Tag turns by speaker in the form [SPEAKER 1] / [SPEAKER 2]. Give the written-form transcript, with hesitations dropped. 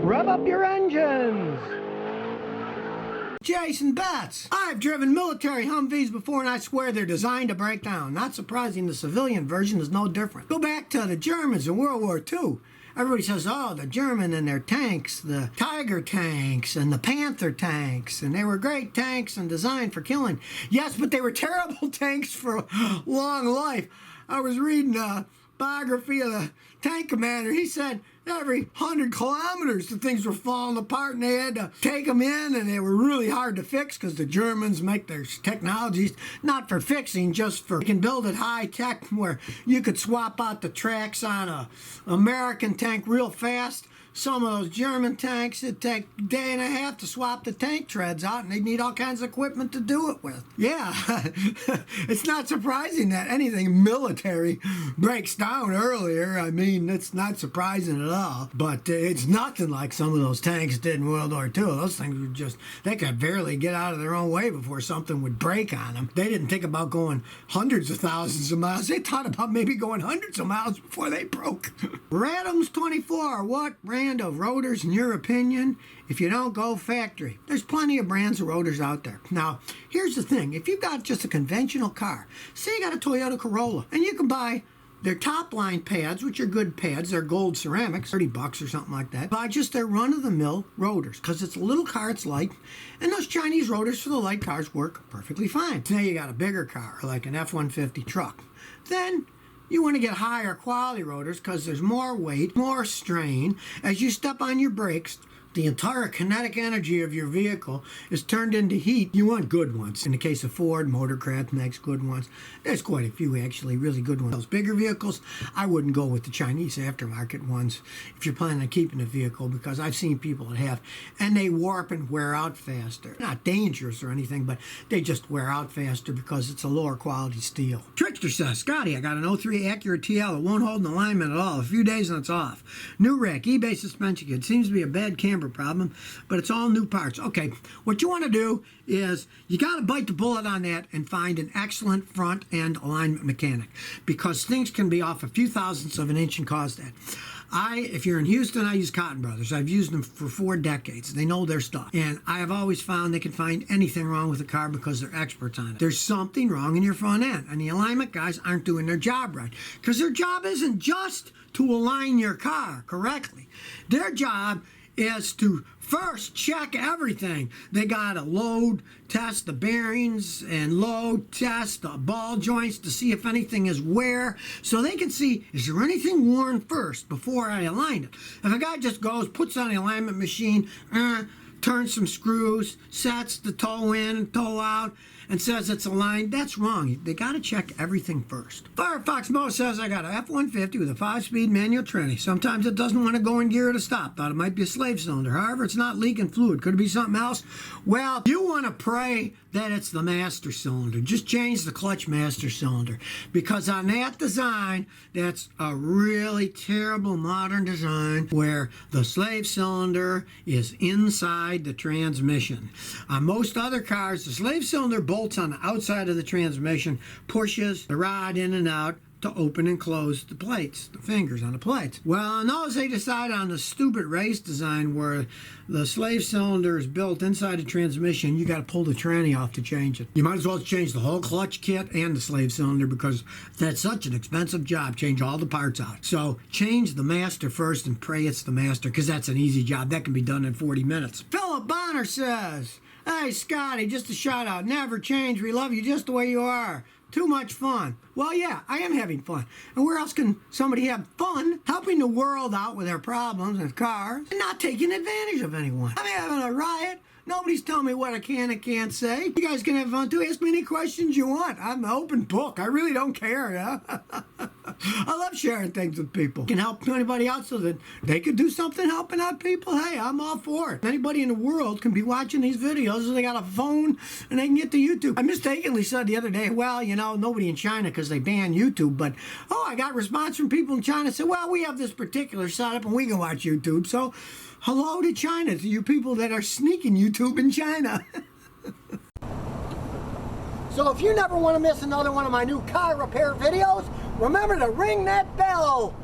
[SPEAKER 1] Rev up your engines!
[SPEAKER 2] Jason Betts. I've driven military Humvees before, and I swear they're designed to break down. Not surprising, the civilian version is no different. Go back to the Germans in World War II. Everybody says, oh, the German and their tanks, the Tiger tanks and the Panther tanks, and they were great tanks and designed for killing. Yes, but they were terrible tanks for long life. I was reading a biography of the tank commander. He said every 100 kilometers the things were falling apart, and they had to take them in, and they were really hard to fix because the Germans make their technologies not for fixing, just for, you can build it high tech where you could swap out the tracks on a American tank real fast. Some of those German tanks, it'd take a day and a half to swap the tank treads out, and they'd need all kinds of equipment to do it with. Yeah, it's not surprising that anything military breaks down earlier. I mean, it's not surprising at all. But it's nothing like some of those tanks did in World War II. Those things were just, they could barely get out of their own way before something would break on them. They didn't think about going hundreds of thousands of miles. They thought about maybe going hundreds of miles before they broke. Radams 24, what brand of rotors, in your opinion, if you don't go factory? There's plenty of brands of rotors out there. Now, here's the thing. If you've got just a conventional car, say you got a Toyota Corolla, and you can buy their top line pads, which are good pads, they're gold ceramics, $30 or something like that. Buy just their run-of-the-mill rotors, because it's a little car, it's light, and those Chinese rotors for the light cars work perfectly fine. Say you got a bigger car, like an F-150 truck, then you want to get higher quality rotors because there's more weight, more strain. As you step on your brakes, the entire kinetic energy of your vehicle is turned into heat. You want good ones. In the case of Ford, Motorcraft makes good ones. There's quite a few actually really good ones. Those bigger vehicles, I wouldn't go with the Chinese aftermarket ones if you're planning on keeping a vehicle, because I've seen people that have, and they warp and wear out faster. Not dangerous or anything, but they just wear out faster because it's a lower quality steel. Trickster says, Scotty, I got an 03 Acura TL. It won't hold an alignment at all. A few days and it's off. New rack, eBay suspension kit. Seems to be a bad camber problem, but it's all new parts. Okay, what you want to do is you got to bite the bullet on that and find an excellent front end alignment mechanic, because things can be off a few thousandths of an inch and cause that. If you're in Houston, I use Cotton Brothers. I've used them for 4 decades. They know their stuff. And I have always found they can find anything wrong with a car because they're experts on it. There's something wrong in your front end, and the alignment guys aren't doing their job right, because their job isn't just to align your car correctly. Their job is to first check everything. They got to load, test the bearings, and load, test the ball joints to see if anything is wear, so they can see, is there anything worn first before I align it. If a guy just goes, puts on the alignment machine, turns some screws, sets the toe in and toe out, and says it's aligned, that's wrong. They got to check everything first. Firefox Mo says, I got a F-150 with a 5-speed manual tranny. Sometimes it doesn't want to go in gear to stop. Thought it might be a slave cylinder. However, it's not leaking fluid. Could it be something else? Well, you want to pray that it's the master cylinder. Just change the clutch master cylinder, because on that design, that's a really terrible modern design where the slave cylinder is inside the transmission. On most other cars, the slave cylinder bolts on the outside of the transmission, pushes the rod in and out to open and close the plates, the fingers on the plates. Well, on those, they decide on the stupid race design where the slave cylinder is built inside the transmission. You got to pull the tranny off to change it. You might as well change the whole clutch kit and the slave cylinder, because that's such an expensive job. Change all the parts out. So change the master first and pray it's the master, because that's an easy job. That can be done in 40 minutes. Philip Bonner says, hey, Scotty, just a shout out. Never change. We love you just the way you are. Too much fun. Well, yeah, I am having fun. And where else can somebody have fun helping the world out with their problems with cars and not taking advantage of anyone? I'm having a riot. Nobody's telling me what I can and can't say. You guys can have fun too. Ask me any questions you want. I'm an open book. I really don't care. Yeah? I love sharing things with people. Can help anybody out so that they could do something helping out people. Hey, I'm all for it. Anybody in the world can be watching these videos, so they got a phone and they can get to YouTube. I mistakenly said the other day, well, you know, nobody in China because they banned YouTube, but I got response from people in China said, well, we have this particular setup and we can watch YouTube. So hello to China, to you people that are sneaking YouTube in China. So if you never want to miss another one of my new car repair videos, remember to ring that bell.